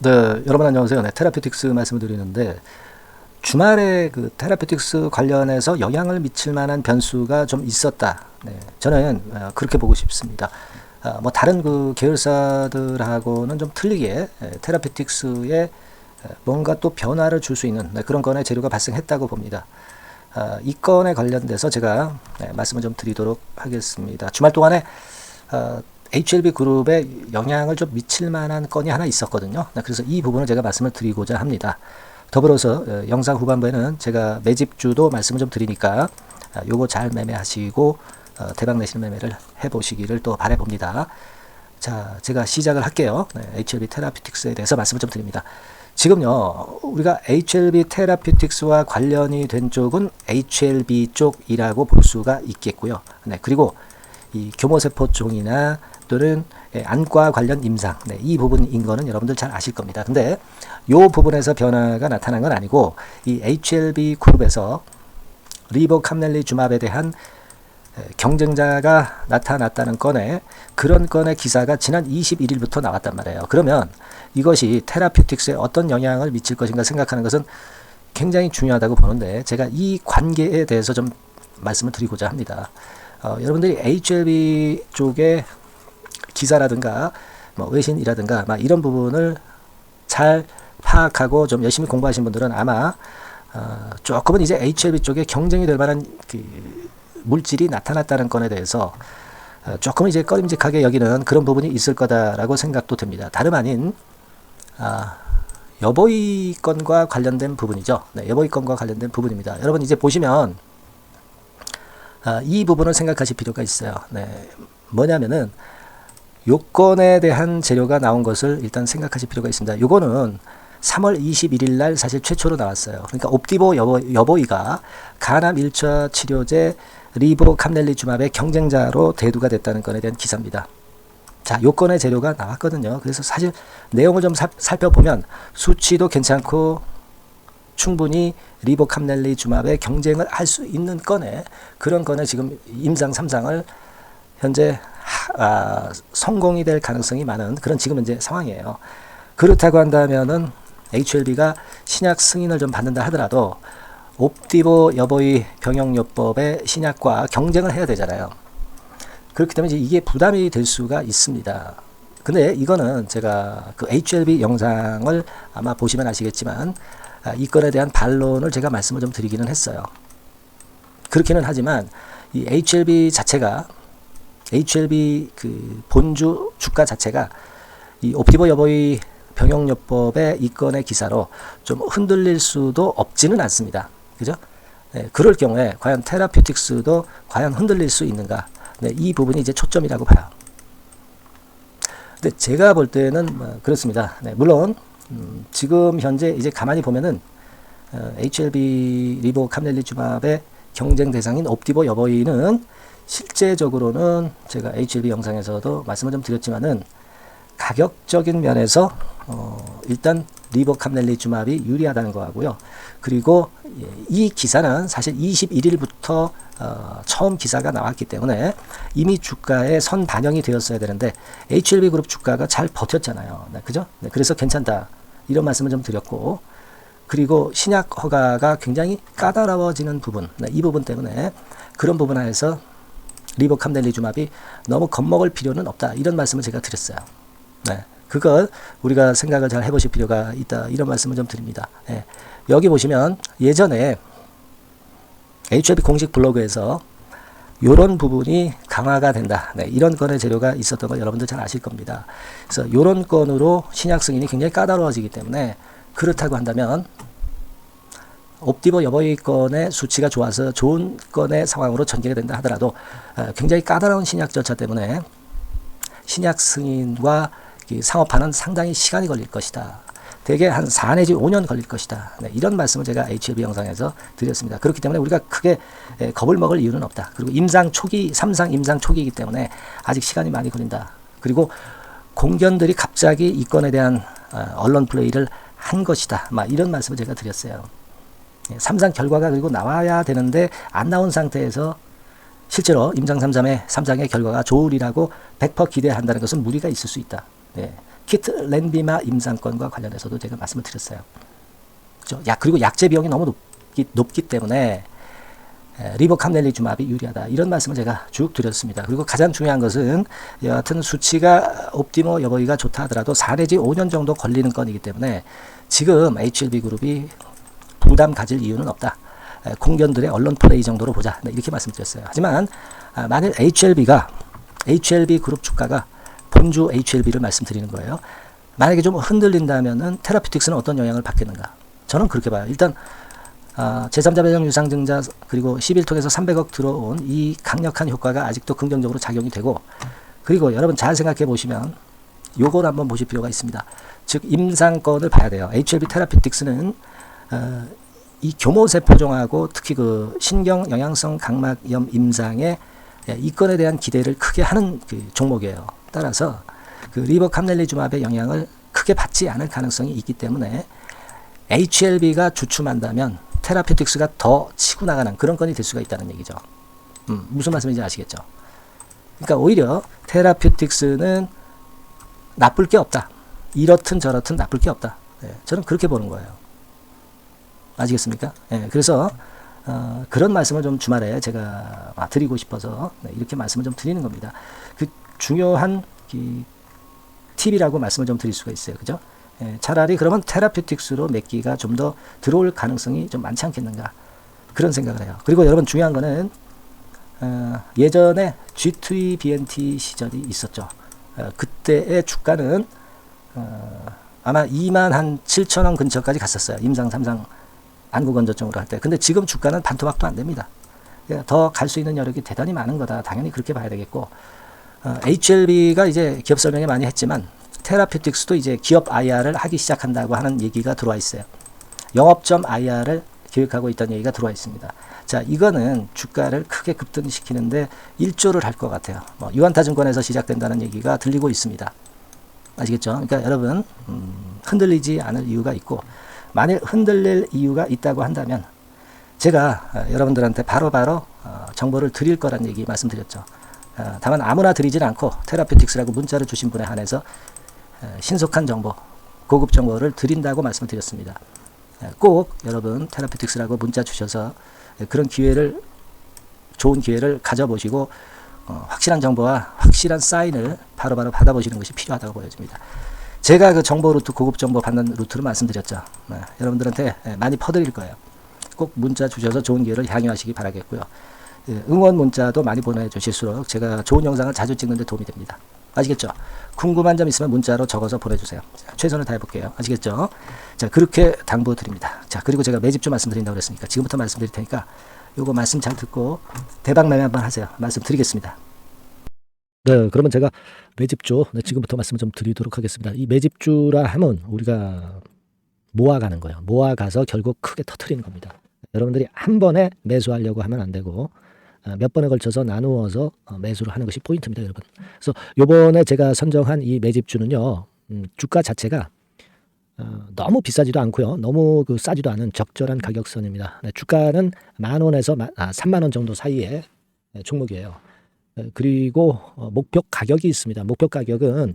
네, 여러분 안녕하세요. 네, 테라피틱스 말씀을 드리는데 주말에 그 테라피틱스 관련해서 영향을 미칠 만한 변수가 좀 있었다. 네, 저는 그렇게 보고 싶습니다. 뭐 다른 그 계열사들하고는 좀 틀리게 테라피틱스에 뭔가 또 변화를 줄 수 있는 그런 건의 재료가 발생했다고 봅니다. 이 건에 관련돼서 제가 말씀을 좀 드리도록 하겠습니다. 주말 동안에 HLB 그룹에 영향을 좀 미칠 만한 건이 하나 있었거든요. 그래서 이 부분을 제가 말씀을 드리고자 합니다. 더불어서 영상 후반부에는 제가 매집주도 말씀을 좀 드리니까 요거 잘 매매하시고 대박 내시는 매매를 해보시기를 또 바라봅니다. 자, 제가 시작을 할게요. HLB 테라피틱스에 대해서 말씀을 좀 드립니다. 지금요, 우리가 HLB 테라피틱스와 관련이 된 쪽은 HLB 쪽이라고 볼 수가 있겠고요. 그리고 이 교모세포 쪽이나 또는 안과 관련 임상, 이 부분인 거는 여러분들 잘 아실 겁니다. 근데 이 부분에서 변화가 나타난 건 아니고 이 HLB 그룹에서 리보캄넬리주맙에 대한 경쟁자가 나타났다는 건에 그런 건의 기사가 지난 21일부터 나왔단 말이에요. 그러면 이것이 테라피틱스에 어떤 영향을 미칠 것인가 생각하는 것은 굉장히 중요하다고 보는데 제가 이 관계에 대해서 좀 말씀을 드리고자 합니다. 여러분들이 HLB 쪽의 기사라든가 뭐 외신이라든가 막 이런 부분을 잘 파악하고 좀 열심히 공부하신 분들은 아마 조금은 이제 HLB 쪽에 경쟁이 될 만한 그 물질이 나타났다는 건에 대해서 조금 이제 꺼림직하게 여기는 그런 부분이 있을 거다라고 생각도 됩니다. 다름 아닌 여보이 건과 관련된 부분이죠. 네, 여보이 건과 관련된 부분입니다. 여러분 이제 보시면 이 부분을 생각하실 필요가 있어요. 네, 뭐냐면은 요건에 대한 재료가 나온 것을 일단 생각하실 필요가 있습니다. 요거는 3월 21일 날 사실 최초로 나왔어요. 그러니까 옵디보 여보이가 간암 1차 치료제 리보캄넬리주맙의 경쟁자로 대두가 됐다는 건에 대한 기사입니다. 자, 요건의 재료가 나왔거든요. 그래서 사실 내용을 좀 살펴보면 수치도 괜찮고 충분히 리보캄넬리주맙의 경쟁을 할 수 있는 건에 그런 건에 지금 임상 3상을 현재 성공이 될 가능성이 많은 그런 지금 현재 상황이에요. 그렇다고 한다면은 HLB가 신약 승인을 좀 받는다 하더라도 옵디보 여보이 병용요법의 신약과 경쟁을 해야 되잖아요. 그렇기 때문에 이게 부담이 될 수가 있습니다. 근데 이거는 제가 그 HLB 영상을 아마 보시면 아시겠지만 이 건에 대한 반론을 제가 말씀을 좀 드리기는 했어요. 그렇기는 하지만 이 HLB 그 본주 주가 자체가 이 옵디보 여보이 병용요법의 이 건의 기사로 좀 흔들릴 수도 없지는 않습니다. 그죠? 네, 그럴 경우에 과연 테라피틱스도 과연 흔들릴 수 있는가? 네, 이 부분이 이제 초점이라고 봐요. 근데 제가 볼 때는 그렇습니다. 네, 물론 지금 현재 이제 가만히 보면은 HLB 리보캄넬리주맙의 경쟁 대상인 옵디보 여보이는 실제적으로는 제가 HLB 영상에서도 말씀을 좀 드렸지만은 가격적인 면에서 일단 리보캄넬리주맙이 유리하다는 거하고요. 그리고 이 기사는 사실 21일부터 처음 기사가 나왔기 때문에 이미 주가에 선 반영이 되었어야 되는데 HLB 그룹 주가가 잘 버텼잖아요. 네, 그죠? 네, 그래서 괜찮다. 이런 말씀을 좀 드렸고 그리고 신약 허가가 굉장히 까다로워지는 부분, 네, 이 부분 때문에 그런 부분 안에서 리보캄넬리주맙이 너무 겁먹을 필요는 없다. 이런 말씀을 제가 드렸어요. 네, 그걸 우리가 생각을 잘 해보실 필요가 있다. 이런 말씀을 좀 드립니다. 네, 여기 보시면 예전에 HLB 공식 블로그에서 이런 부분이 강화가 된다. 네, 이런 건의 재료가 있었던 걸 여러분들 잘 아실 겁니다. 그래서 이런 건으로 신약 승인이 굉장히 까다로워지기 때문에 그렇다고 한다면 옵디보 여보이 건의 수치가 좋아서 좋은 건의 상황으로 전개가 된다 하더라도 굉장히 까다로운 신약 절차 때문에 신약 승인과 상업화는 상당히 시간이 걸릴 것이다. 대개 한 4 내지 5년 걸릴 것이다. 네, 이런 말씀을 제가 HLB 영상에서 드렸습니다. 그렇기 때문에 우리가 크게 겁을 먹을 이유는 없다. 그리고 임상 초기, 3상 임상 초기이기 때문에 아직 시간이 많이 걸린다. 그리고 공견들이 갑자기 이 건에 대한 언론 플레이를 한 것이다. 막 이런 말씀을 제가 드렸어요. 3상 결과가 그리고 나와야 되는데 안 나온 상태에서 실제로 임상 3상의 결과가 좋으리라고 100% 기대한다는 것은 무리가 있을 수 있다. 네. 리퀴드 렌비마 임상권과 관련해서도 제가 말씀을 드렸어요. 그렇죠? 그리고 약제 비용이 너무 높기 때문에 리보캄넬리주마비 유리하다. 이런 말씀을 제가 쭉 드렸습니다. 그리고 가장 중요한 것은 여하튼 수치가 옵티모 여보이가 좋다 하더라도 4 내지 5년 정도 걸리는 건이기 때문에 지금 HLB 그룹이 부담 가질 이유는 없다. 공견들의 언론 플레이 정도로 보자. 네, 이렇게 말씀드렸어요. 하지만 만일 HLB 그룹 주가가 본주 HLB를 말씀드리는 거예요. 만약에 좀 흔들린다면은 테라피틱스는 어떤 영향을 받겠는가? 저는 그렇게 봐요. 일단 제3자 배당 유상증자 그리고 11통에서 300억 들어온 이 강력한 효과가 아직도 긍정적으로 작용이 되고, 그리고 여러분 잘 생각해 보시면 요걸 한번 보실 필요가 있습니다. 즉 임상권을 봐야 돼요. HLB 테라피틱스는 이 교모세포종하고 특히 그 신경 영양성 각막염 임상의 이 건에 대한 기대를 크게 하는 그 종목이에요. 따라서 그 리보캄넬리주마브의 영향을 크게 받지 않을 가능성이 있기 때문에 HLB가 주춤한다면 테라피틱스가 더 치고 나가는 그런 건이 될 수가 있다는 얘기죠. 무슨 말씀인지 아시겠죠? 그러니까 오히려 테라피틱스는 나쁠 게 없다. 이렇든 저렇든 나쁠 게 없다. 저는 그렇게 보는 거예요. 아시겠습니까? 그래서 그런 말씀을 좀 주말에 제가 드리고 싶어서 이렇게 말씀을 좀 드리는 겁니다. 그 중요한 팁이라고 말씀을 좀 드릴 수가 있어요. 그죠? 차라리 그러면 테라피틱스로 몇 기가 좀 더 들어올 가능성이 좀 많지 않겠는가, 그런 생각을 해요. 그리고 여러분 중요한 거는 예전에 G2E BNT 시절이 있었죠. 그때의 주가는 아마 27,000원 근처까지 갔었어요. 임상 3상 안구건조증으로 할 때. 근데 지금 주가는 반토막도 안 됩니다. 더 갈 수 있는 여력이 대단히 많은 거다. 당연히 그렇게 봐야 되겠고, HLB가 이제 기업 설명에 많이 했지만 테라피틱스도 이제 기업 IR을 하기 시작한다고 하는 얘기가 들어와 있어요. 영업점 IR을 계획하고 있다는 얘기가 들어와 있습니다. 자, 이거는 주가를 크게 급등시키는데 일조를 할 것 같아요. 유한타증권에서 시작된다는 얘기가 들리고 있습니다. 아시겠죠? 그러니까 여러분 흔들리지 않을 이유가 있고, 만일 흔들릴 이유가 있다고 한다면 제가 여러분들한테 바로바로 정보를 드릴 거란 얘기 말씀드렸죠. 다만 아무나 드리진 않고 테라피틱스라고 문자를 주신 분에 한해서 신속한 정보, 고급 정보를 드린다고 말씀을 드렸습니다. 꼭 여러분 테라피틱스라고 문자 주셔서 그런 기회를, 좋은 기회를 가져보시고 확실한 정보와 확실한 사인을 바로바로 받아보시는 것이 필요하다고 보여집니다. 제가 그 정보 루트, 고급 정보 받는 루트를 말씀드렸죠. 여러분들한테 많이 퍼드릴 거예요. 꼭 문자 주셔서 좋은 기회를 향유하시기 바라겠고요. 응원 문자도 많이 보내주실수록 제가 좋은 영상을 자주 찍는 데 도움이 됩니다. 아시겠죠? 궁금한 점 있으면 문자로 적어서 보내주세요. 최선을 다해볼게요. 아시겠죠? 자, 그렇게 당부드립니다. 자, 그리고 제가 매집주 말씀드린다고 그랬으니까 지금부터 말씀드릴 테니까 요거 말씀 잘 듣고 대박 매매 한번 하세요. 말씀드리겠습니다. 네, 그러면 제가 매집주 지금부터 말씀을 좀 드리도록 하겠습니다. 이 매집주라 하면 우리가 모아가는 거예요. 모아가서 결국 크게 터트리는 겁니다. 여러분들이 한 번에 매수하려고 하면 안 되고 몇 번에 걸쳐서 나누어서 매수를 하는 것이 포인트입니다, 여러분. 그래서 요번에 제가 선정한 이 매집주는요, 주가 자체가 너무 비싸지도 않고요, 너무 싸지도 않은 적절한 가격선입니다. 네, 주가는 10,000원에서 30,000원 정도 사이의 종목이에요. 그리고 목표 가격이 있습니다. 목표 가격은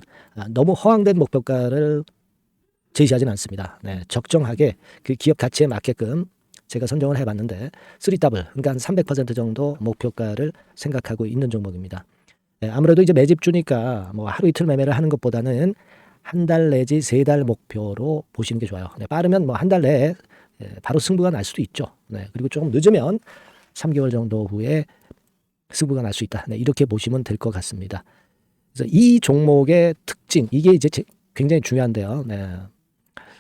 너무 허황된 목표가를 제시하지는 않습니다. 네, 적정하게 그 기업 가치에 맞게끔 제가 선정을 해봤는데 3W, 그러니까 한 300% 정도 목표가를 생각하고 있는 종목입니다. 네, 아무래도 이제 매집주니까 뭐 하루 이틀 매매를 하는 것보다는 한 달 내지 3달 목표로 보시는 게 좋아요. 네, 빠르면 뭐 한 달 내에 바로 승부가 날 수도 있죠. 네, 그리고 조금 늦으면 3개월 정도 후에 승부가 날 수 있다. 네, 이렇게 보시면 될 것 같습니다. 그래서 이 종목의 특징, 이게 이제 굉장히 중요한데요. 네.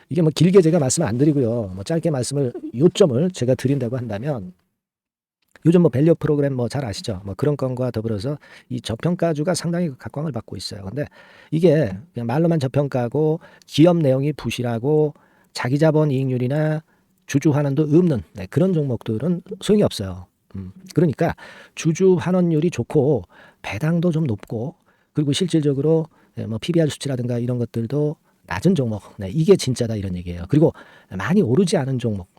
이게 뭐 길게 제가 말씀을 안 드리고요. 뭐 짧게 말씀을, 요점을 제가 드린다고 한다면, 요즘 뭐 밸류 프로그램 뭐 잘 아시죠? 뭐 그런 건과 더불어서 이 저평가주가 상당히 각광을 받고 있어요. 근데 이게 그냥 말로만 저평가고 기업 내용이 부실하고 자기 자본 이익률이나 주주 환원도 없는 그런 종목들은 소용이 없어요. 그러니까 주주 환원율이 좋고 배당도 좀 높고 그리고 실질적으로 뭐 PBR 수치라든가 이런 것들도 낮은 종목, 이게 진짜다 이런 얘기예요. 그리고 많이 오르지 않은 종목,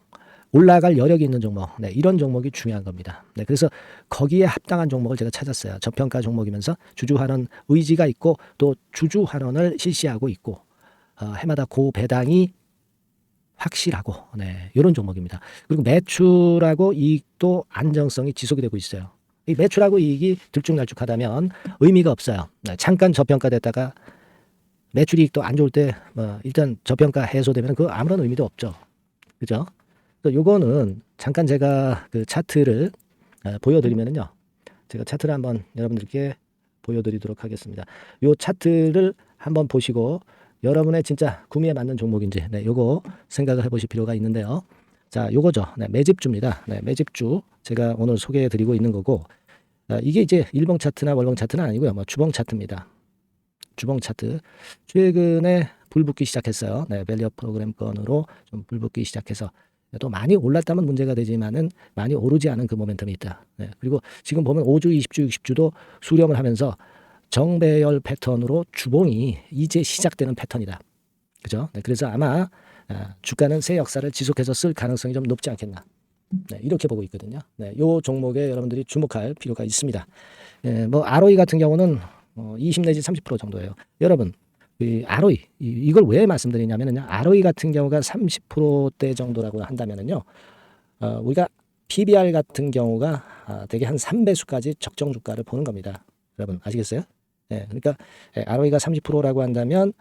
올라갈 여력이 있는 종목, 이런 종목이 중요한 겁니다. 그래서 거기에 합당한 종목을 제가 찾았어요. 저평가 종목이면서 주주 환원 의지가 있고 또 주주 환원을 실시하고 있고 해마다 고배당이 확실하고 네, 이런 종목입니다. 그리고 매출하고 이익도 안정성이 지속이 되고 있어요. 이 매출하고 이익이 들쭉날쭉하다면 의미가 없어요. 네, 잠깐 저평가됐다가 매출 이익도 안 좋을 때 일단 저평가 해소되면 그 아무런 의미도 없죠. 그죠? 요거는 잠깐 제가 그 차트를 보여드리면은요. 제가 차트를 한번 여러분들께 보여드리도록 하겠습니다. 요 차트를 한번 보시고 여러분의 진짜 구매에 맞는 종목인지 네, 요거 생각을 해보실 필요가 있는데요. 자, 요거죠. 네, 매집주입니다. 네, 매집주 제가 오늘 소개해드리고 있는 거고 이게 이제 일봉 차트나 월봉 차트는 아니고요. 주봉 차트입니다. 주봉 차트 최근에 불붙기 시작했어요. 네, 밸리업 프로그램 건으로 좀 불붙기 시작해서 또 많이 올랐다면 문제가 되지만은 많이 오르지 않은 그 모멘텀이 있다. 네, 그리고 지금 보면 5주, 20주, 60주도 수렴을 하면서 정배열 패턴으로 주봉이 이제 시작되는 패턴이다. 그죠? 네, 그래서 아마 주가는 새 역사를 지속해서 쓸 가능성이 좀 높지 않겠나. 네, 이렇게 보고 있거든요. 네, 요 종목에 여러분들이 주목할 필요가 있습니다. ROE 같은 경우는 20 내지 30% 정도예요. 여러분, 이 ROE 이걸 왜 말씀드리냐면요. ROE 같은 경우가 30%대 정도라고 한다면은요. 우리가 PBR 같은 경우가 대개 한 3배수까지 적정 주가를 보는 겁니다. 여러분 아시겠어요? 네, 그러니까 ROE가 30%라고 한다면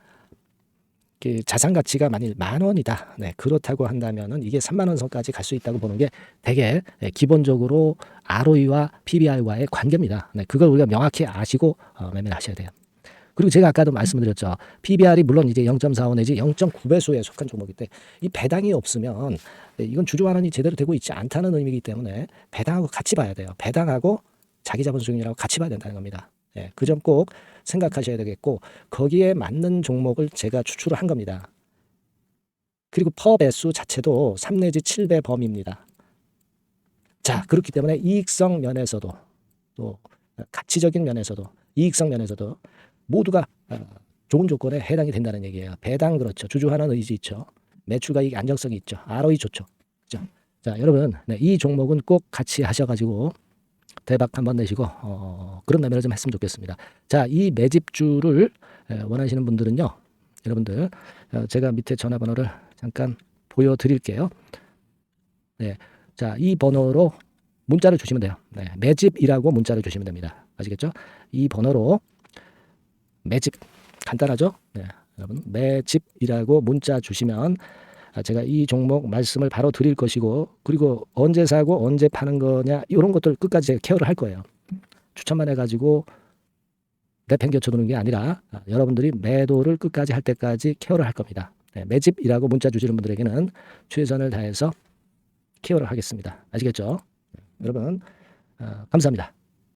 그 자산 가치가 만일 10,000원이다. 네, 그렇다고 한다면은 이게 3만 원 선까지 갈 수 있다고 보는 게 되게 기본적으로 ROE와 PBR과의 관계입니다. 네, 그걸 우리가 명확히 아시고 매매를 하셔야 돼요. 그리고 제가 아까도 말씀드렸죠. PBR이 물론 이제 0.45 내지 0.9배수에 속한 종목인데 이 배당이 없으면 이건 주주 환원이 제대로 되고 있지 않다는 의미이기 때문에 배당하고 같이 봐야 돼요. 배당하고 자기 자본 수익률하고 같이 봐야 된다는 겁니다. 네, 그 점 꼭 생각하셔야 되겠고 거기에 맞는 종목을 제가 추출을 한 겁니다. 그리고 퍼 배수 자체도 3 내지 7배 범위입니다. 자, 그렇기 때문에 이익성 면에서도 또 가치적인 면에서도 이익성 면에서도 모두가 좋은 조건에 해당이 된다는 얘기예요. 배당 그렇죠. 주주 환원 의지 있죠. 매출과 이익 안정성이 있죠. ROE 좋죠. 그죠? 자, 여러분, 네, 이 종목은 꼭 같이 하셔가지고 대박 한번 내시고 그런 매매를 좀 했으면 좋겠습니다. 자, 이 매집주를 원하시는 분들은요, 여러분들 제가 밑에 전화번호를 잠깐 보여드릴게요. 네, 자, 이 번호로 문자를 주시면 돼요. 네, 매집이라고 문자를 주시면 됩니다. 아시겠죠? 이 번호로 매집 간단하죠? 네, 여러분 매집이라고 문자 주시면 제가 이 종목 말씀을 바로 드릴 것이고 그리고 언제 사고 언제 파는 거냐 이런 것들 끝까지 제가 케어를 할 거예요. 추천만 해가지고 내팽겨쳐 두는 게 아니라 여러분들이 매도를 끝까지 할 때까지 케어를 할 겁니다. 네, 매집이라고 문자 주시는 분들에게는 최선을 다해서 케어를 하겠습니다. 아시겠죠? 여러분 감사합니다.